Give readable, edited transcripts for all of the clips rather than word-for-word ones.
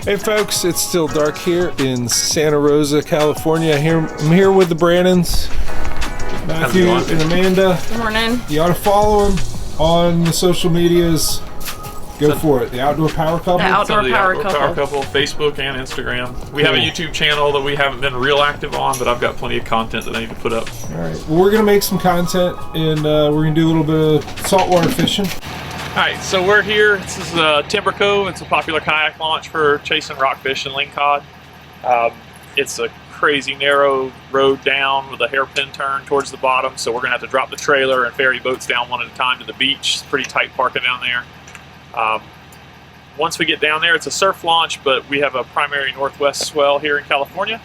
Hey folks, it's still dark here in Santa Rosa, California. I'm here with the Brannons, Matthew and Amanda. Good morning. You ought to follow them on the social medias. Go for it. The Outdoor Power Couple. The Outdoor Power Couple. Facebook and Instagram. We have a YouTube channel that we haven't been real active on, but I've got plenty of content that I need to put up. All right. Well, we're going to make some content, and we're going to do a little bit of saltwater fishing. All right, so we're here. This is Timber Cove. It's a popular kayak launch for chasing rockfish and lingcod. It's a crazy narrow road down with a hairpin turn towards the bottom, so we're going to have to drop the trailer and ferry boats down one at a time to the beach. It's pretty tight parking down there. Once we get down there, it's a surf launch, but we have a primary northwest swell here in California.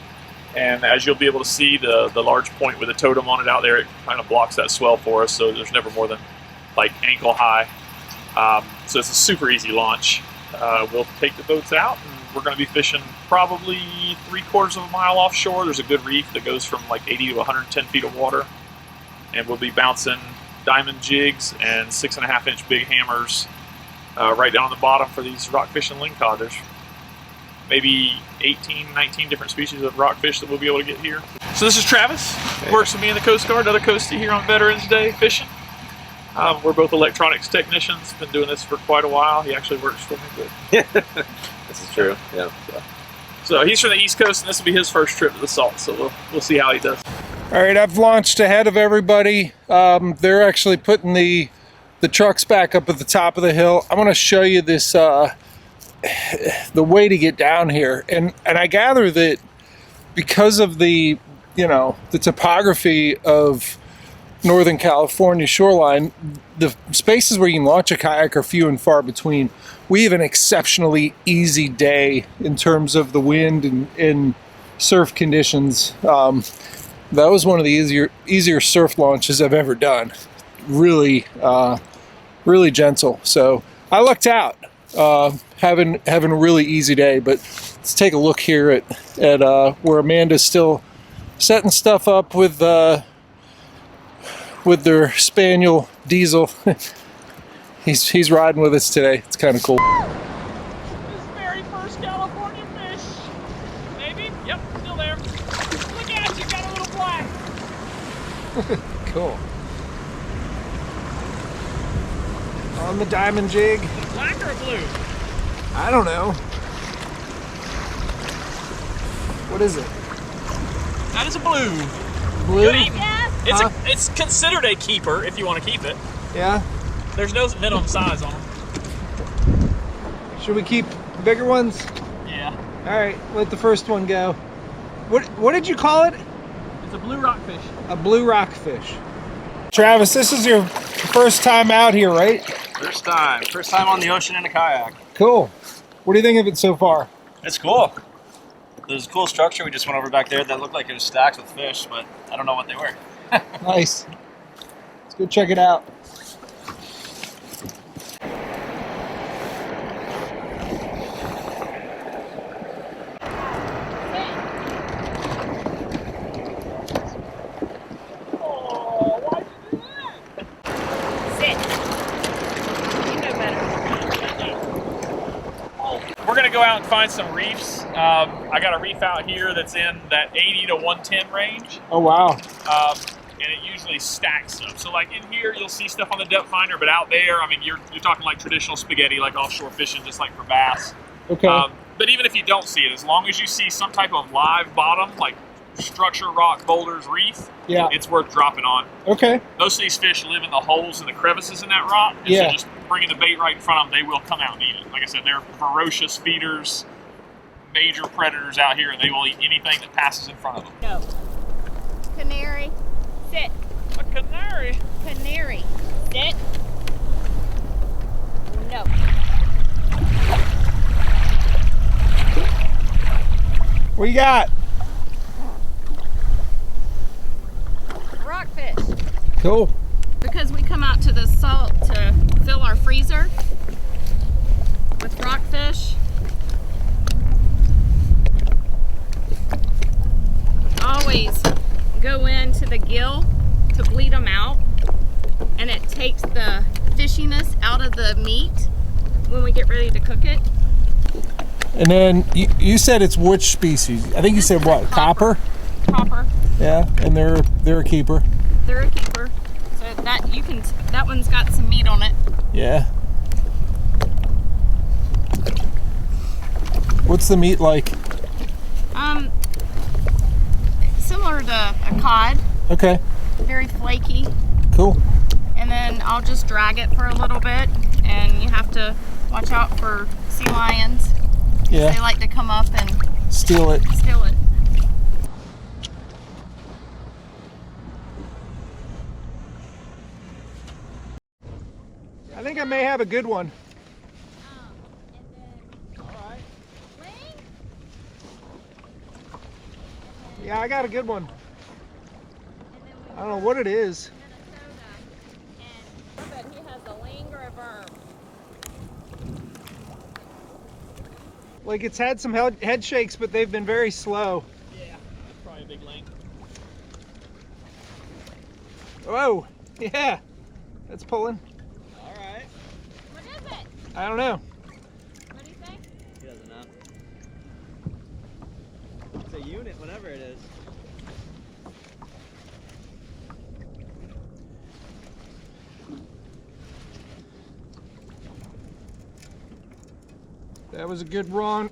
And as you'll be able to see, the large point with a totem on it out there, it kind of blocks that swell for us, so there's never more than like ankle high. So it's a super easy launch. We'll take the boats out, and we're going to be fishing probably 3/4 of a mile offshore. There's a good reef that goes from like 80 to 110 feet of water, and we'll be bouncing diamond jigs and 6.5-inch big hammers right down on the bottom for these rockfish and lingcod. There's maybe 18, 19 different species of rockfish that we'll be able to get here. So this is Travis, works with me in the Coast Guard, another coastie here on Veterans Day fishing. We're both electronics technicians, been doing this for quite a while. He actually works for me. But This is true, yeah. So he's from the East Coast, and this will be his first trip to the Salt, so we'll see how he does. All right, I've launched ahead of everybody. They're actually putting the trucks back up at the top of the hill. I want to show you this, the way to get down here. And I gather that because of the topography of Northern California shoreline, the spaces where you can launch a kayak are few and far between. We have an exceptionally easy day in terms of the wind and surf conditions. That was one of the easier surf launches I've ever done. Really gentle. So I lucked out, having a really easy day. But let's take a look here at where Amanda's still setting stuff up with their spaniel Diesel. he's riding with us today. It's kind of cool. His very first California fish. Maybe? Yep, still there. Look at you, got a little black. Cool. On the diamond jig. Black or blue? I don't know. What is it? That is a blue. Blue? It's considered a keeper if you want to keep it. Yeah. There's no minimum size on them. Should we keep bigger ones? Yeah. All right, let the first one go. What did you call it? It's a blue rockfish. A blue rockfish. Travis, this is your first time out here, right? First time on the ocean in a kayak. Cool. What do you think of it so far? It's cool. There's a cool structure we just went over back there that looked like it was stacked with fish, but I don't know what they were. Nice. Let's go check it out. We're gonna go out and find some reefs. I got a reef out here that's in that 80 to 110 range. Oh, wow. And it usually stacks up. So like in here, you'll see stuff on the depth finder, but out there, I mean, you're talking like traditional spaghetti, like offshore fishing, just like for bass. Okay. But even if you don't see it, as long as you see some type of live bottom, like structure, rock, boulders, reef, yeah, it's worth dropping on. Okay. Most of these fish live in the holes and the crevices in that rock. And yeah. So just bringing the bait right in front of them, they will come out and eat it. Like I said, they're ferocious feeders, major predators out here, and they will eat anything that passes in front of them. No. Canary. Sit. A canary. Canary. Sit. No. What you got? Rockfish. Cool. Because we come out to the salt to fill our freezer with rockfish. Always go into the gill to bleed them out, and it takes the fishiness out of the meat when we get ready to cook it. And then you said it's which species? I think you said what? Copper? Copper. Yeah, and they're a keeper. They're a keeper. So that one's got some meat on it. Yeah. What's the meat like? Similar to a cod. Okay. Very flaky. Cool. And then I'll just drag it for a little bit, and you have to watch out for sea lions. Yeah. They like to come up and steal it. steal it. I think I may have a good one. Yeah, I got a good one. I don't know what it is. I bet he has a ling or a worm. Like it's had some head shakes, but they've been very slow. Yeah, probably a big ling. Whoa, yeah, that's pulling. All right. What is it? I don't know. What do you think? He doesn't know. It's a unit, whatever it is. That was a good run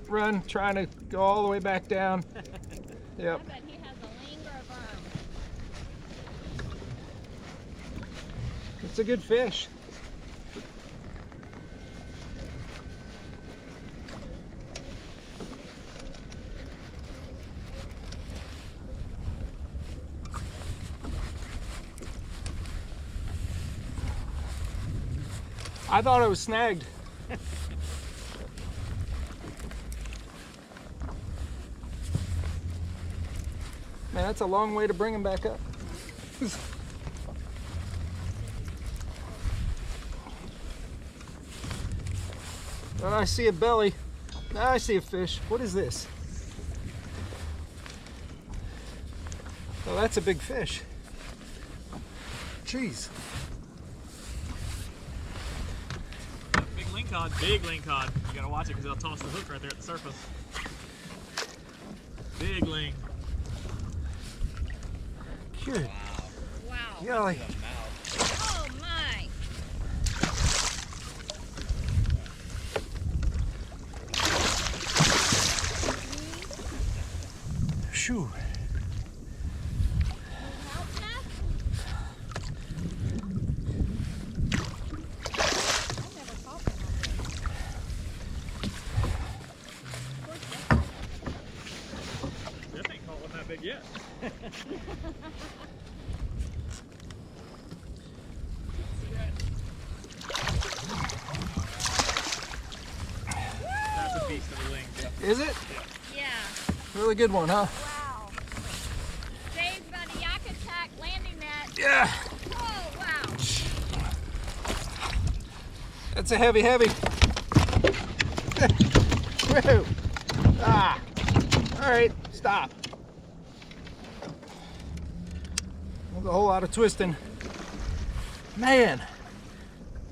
trying to go all the way back down. Yep. I bet he has a ling or a worm. It's a good fish. I thought it was snagged. Man, that's a long way to bring him back up. Oh, I see a belly. Now I see a fish. What is this? Oh, that's a big fish. Jeez. Big lingcod, big lingcod. You gotta watch it because they'll toss the hook right there at the surface. Big ling. Good. Wow. Yeah, like, Oh my. shoo. Help that? I've never caught one like This ain't caught one that big yet. That's a beast of a ling. Yeah. Is it? Yeah. Really good one, huh? Wow. Saved by the yak attack landing net. Yeah. Oh, wow. That's a heavy. Whoa. Ah. All right, stop. There's a whole lot of twisting. Man,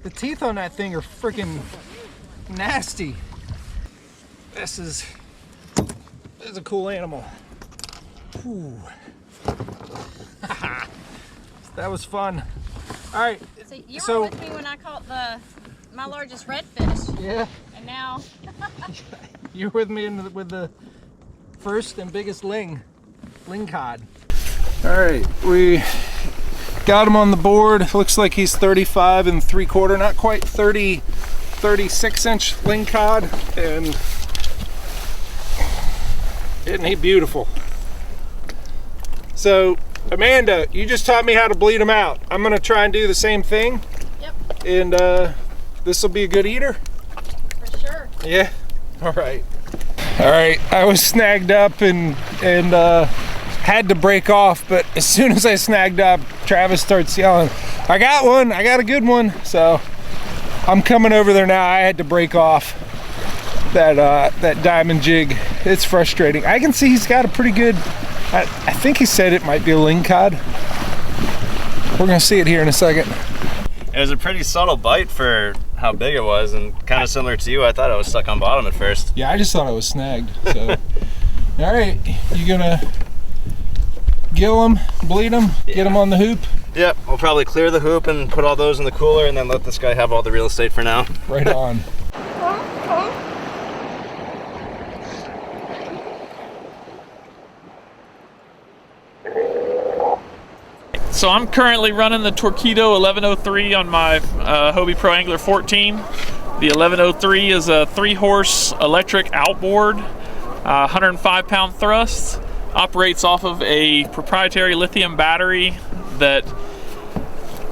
the teeth on that thing are freaking nasty. This is a cool animal. Whew. That was fun. All right. So you So- were with me when I caught my largest redfish, Yeah, and now you're with me with the first and biggest Lingcod. All right, we got him on the board. Looks like he's 35 3/4, not quite 36-inch Lingcod, and isn't he beautiful? So, Amanda, you just taught me how to bleed them out. I'm gonna try and do the same thing. Yep, And this will be a good eater. for sure. Yeah. All right. I was snagged up and had to break off, but as soon as I snagged up, Travis starts yelling, "I got one! I got a good one!" So I'm coming over there now. I had to break off that diamond jig. It's frustrating. I can see he's got a pretty good. I think he said it might be a Lingcod. We're gonna see it here in a second. It was a pretty subtle bite for how big it was, and kind of similar to you, I thought I was stuck on bottom at first. Yeah, I just thought I was snagged. So, all right, you gonna gill them, bleed them, get them on the hoop? Yep, we'll probably clear the hoop and put all those in the cooler, and then let this guy have all the real estate for now. Right on. So I'm currently running the Torqeedo 1103 on my Hobie Pro Angler 14. The 1103 is a 3-horse electric outboard, 105-pound thrust, operates off of a proprietary lithium battery that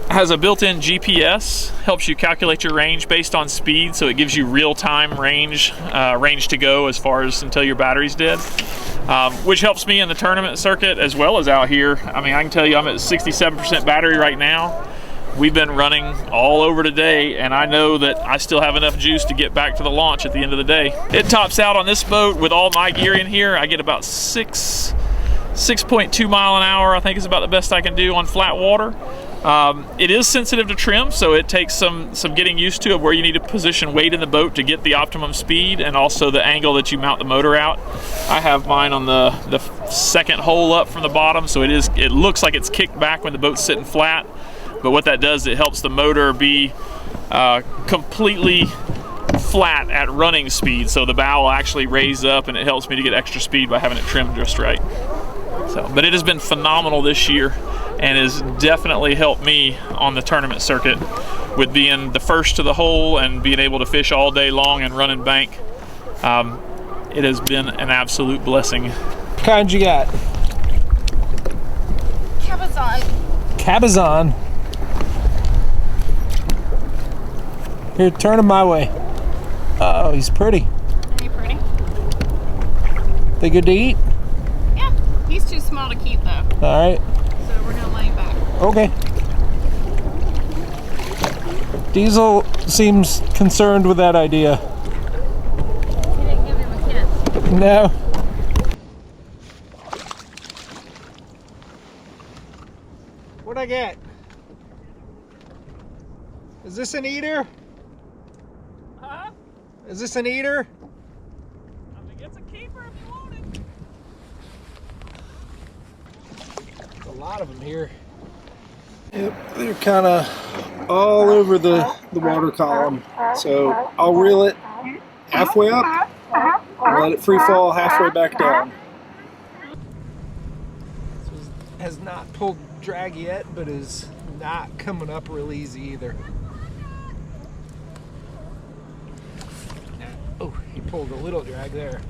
has a built-in GPS, helps you calculate your range based on speed, so it gives you real-time range to go as far as until your battery's dead. Which helps me in the tournament circuit as well as out here. I mean, I can tell you I'm at 67% battery right now. We've been running all over today, and I know that I still have enough juice to get back to the launch at the end of the day. It tops out on this boat with all my gear in here. I get about 6.2 mile an hour, I think is about the best I can do on flat water. It is sensitive to trim, so it takes some getting used to of where you need to position weight in the boat to get the optimum speed, and also the angle that you mount the motor out. I have mine on the second hole up from the bottom, so it looks like it's kicked back when the boat's sitting flat, but what that does, it helps the motor be completely flat at running speed, so the bow will actually raise up, and it helps me to get extra speed by having it trimmed just right. So, but it has been phenomenal this year, and has definitely helped me on the tournament circuit with being the first to the hole and being able to fish all day long and run and bank. It has been an absolute blessing. What kind you got? Cabezon. Cabezon. Here, turn him my way. Oh, he's pretty. Ain't he pretty? They good to eat? Yeah, he's too small to keep though. All right. So we're gonna lay him back. Okay. Diesel seems concerned with that idea. You didn't give him a kiss. No. What'd I get? Is this an eater? Huh? Is this an eater? I think it's a keeper if you want it. A lot of them here. Yep, they're kind of all over the water column. So I'll reel it halfway up and let it free fall halfway back down. This has not pulled drag yet, but is not coming up real easy either. Oh, he pulled a little drag there.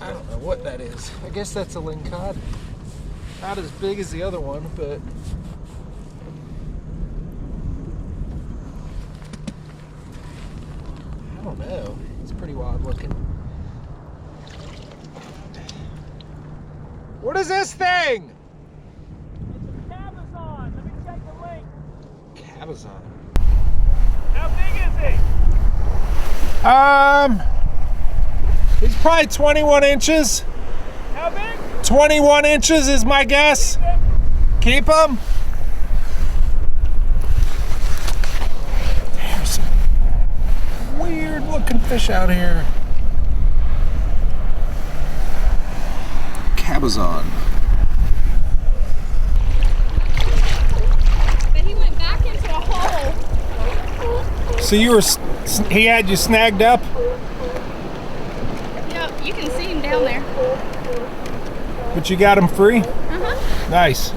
I don't know what that is. I guess that's a Lingcod. Not as big as the other one, but I don't know. It's pretty wild looking. What is this thing? It's a cabezon. Let me check the length. Cabezon. How big is he? He's probably 21 inches. How big? 21 inches is my guess. Keep him. There's some weird looking fish out here. Cabezon. But he went back into a hole. So he had you snagged up? Yep, you can see him down there. But you got him free? Uh-huh. Nice.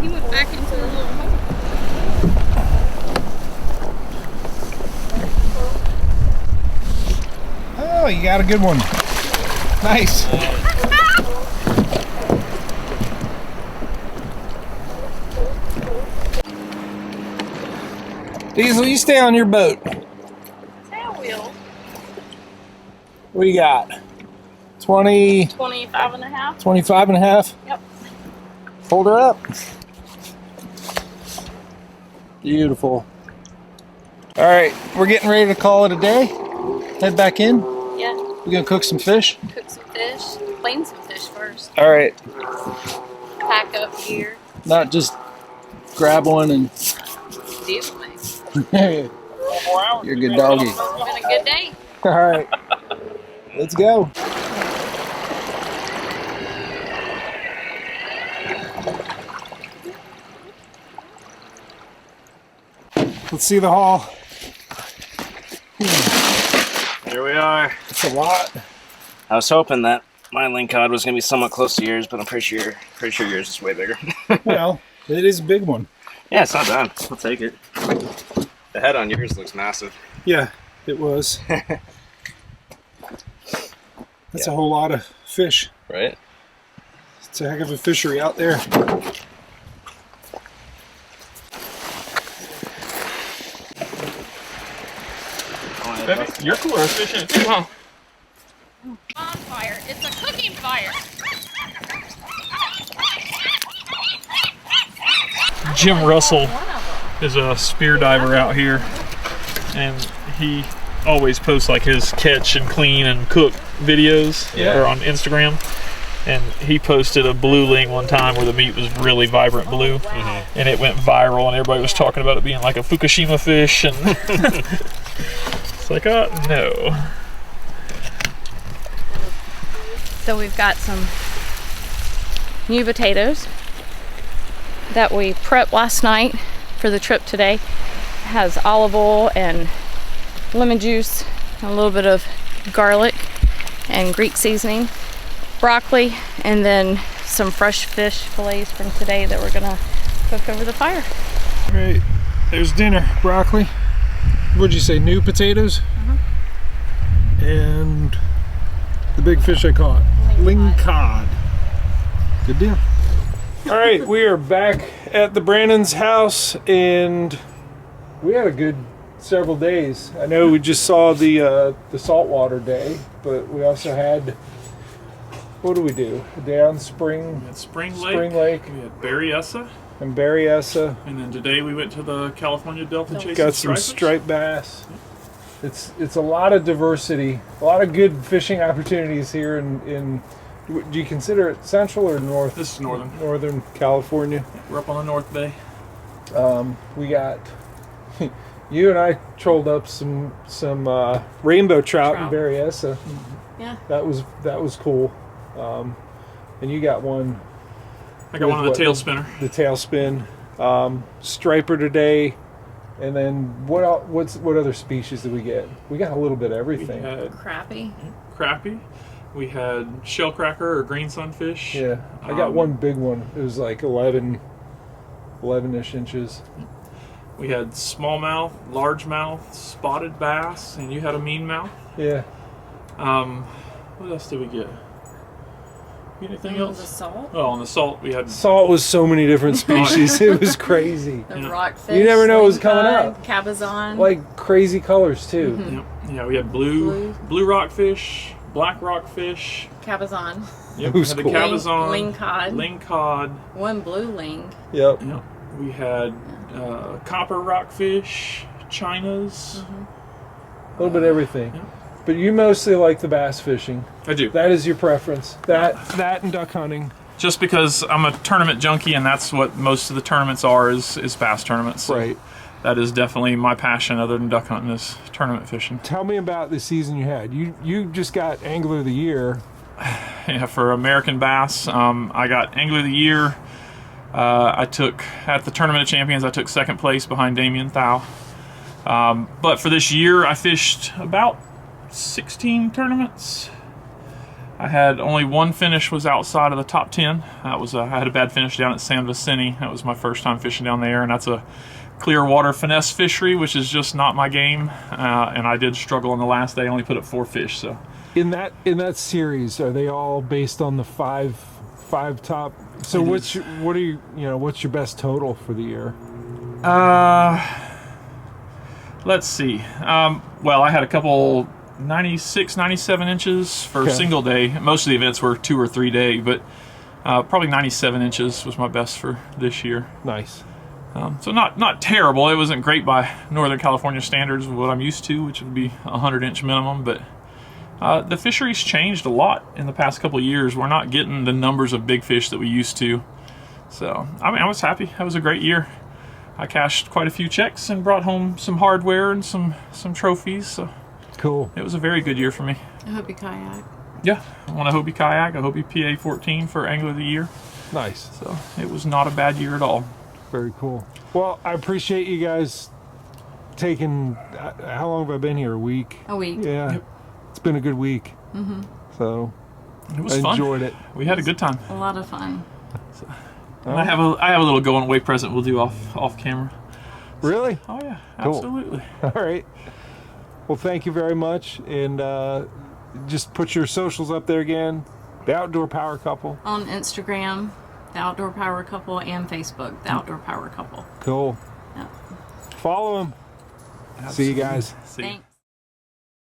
He went back into the little hole. Oh, you got a good one. Nice. Diesel, you stay on your boat. Tail wheel. What do you got? 20, 25 and a half. 25 and a half? Yep. Hold her up. Beautiful. All right, we're getting ready to call it a day. Head back in. Yeah. We're gonna cook some fish. Cook some fish. Clean some fish first. All right, Pack up gear. not just grab one and Definitely. you're a good doggy. It's been a good day. All right, let's go. Let's see the haul. Here we are. It's a lot. I was hoping that my Lingcod was going to be somewhat close to yours, but I'm pretty sure yours is way bigger. Well, it is a big one. Yeah, it's not bad. I'll take it. The head on yours looks massive. Yeah, it was. That's a whole lot of fish. Right? It's a heck of a fishery out there. You're cooler fishing too, huh? Bonfire. It's a cooking fire. Jim Russell is a spear diver out here, and he always posts like his catch and clean and cook videos or on Instagram. And he posted a blue ling one time where the meat was really vibrant blue, and it went viral, and everybody was talking about it being like a Fukushima fish, and it's like, no. So we've got some new potatoes that we prepped last night for the trip today. It has olive oil and lemon juice, a little bit of garlic and Greek seasoning, broccoli, and then some fresh fish fillets from today that we're gonna cook over the fire. All right, there's dinner. Broccoli. What'd you say, new potatoes? And the big fish I caught. Lingcod. Good deal. All right, we are back at the Brannon's house, and we had a good several days. I know we just saw the saltwater day, but we also had, what do we do? A day on Spring We had Spring Lake. We had Berryessa. And Berryessa. And then today we went to the California Delta chasing Got some striped bass. It's a lot of diversity, a lot of good fishing opportunities here in do you consider it central or north? This is northern. Northern California. We're up on the North Bay. We got you and I trolled up some rainbow trout in Berryessa. Yeah. That was cool. And you got one. I got one of the tail spinner. The tail spin. Striper today. And then what other species did we get? We got a little bit of everything. We had Crappie. We had shellcracker or green sunfish. Yeah, I got one big one. It was like 11-ish inches. We had smallmouth, largemouth, spotted bass, and you had a mean mouth. Yeah. What else did we get? Anything else? The salt. Oh, on the salt we had. Salt was so many different species. It was crazy. The rockfish. You never know what was coming Lingcod, up. Cabezon. Like crazy colors too. Yep. Yeah, we had blue rockfish, black rockfish. Cabezon. Yep. It We was had the cool. cabezon. Lingcod. Lingcod. One blue ling. Yep. Yep. We had copper rockfish, Chinas. A little bit of everything. Yeah. But you mostly like the bass fishing. I do. That is your preference. That and duck hunting. Just because I'm a tournament junkie, and that's what most of the tournaments are is bass tournaments. So Right. That is definitely my passion, other than duck hunting, is tournament fishing. Tell me about the season you had. You just got Angler of the Year. Yeah, for American bass, I got Angler of the Year. I took, at the Tournament of Champions, I took second place behind Damien Thau. But for this year, I fished about 16 tournaments. I had only one finish was outside of the top 10. That was I had a bad finish down at San Vicente. That was my first time fishing down there, and that's a clear water finesse fishery, which is just not my game. And I did struggle on the last day. I only put up 4 fish. So In that series, are they all based on the five top? So what's your best total for the year? Let's see. Well, I had a couple 96, 97 inches for a single day. Most of the events were 2 or 3 day, but probably 97 inches was my best for this year. Nice. So not terrible. It wasn't great by Northern California standards of what I'm used to, which would be 100-inch minimum, but the fishery's changed a lot in the past couple of years. We're not getting the numbers of big fish that we used to. So, I mean, I was happy. That was a great year. I cashed quite a few checks and brought home some hardware and some trophies. So Cool. it was a very good year for me. I hope you kayak. Yeah, I won a Hobie kayak, a Hobie PA-14 for Angler of the Year. Nice. So it was not a bad year at all. Very cool. Well, I appreciate you guys taking. How long have I been here? A week. A week. Yeah. Yep. It's been a good week. So It was I fun. enjoyed it. We had a good time. A lot of fun. And I have a little going away present we'll do off camera. Really? Oh yeah, Cool. absolutely. All right. Well, thank you very much, and just put your socials up there again. The Outdoor Power Couple. On Instagram, the Outdoor Power Couple, and Facebook, the Outdoor Power Couple. Cool. Yep. Follow them. See you guys. See ya. Thanks.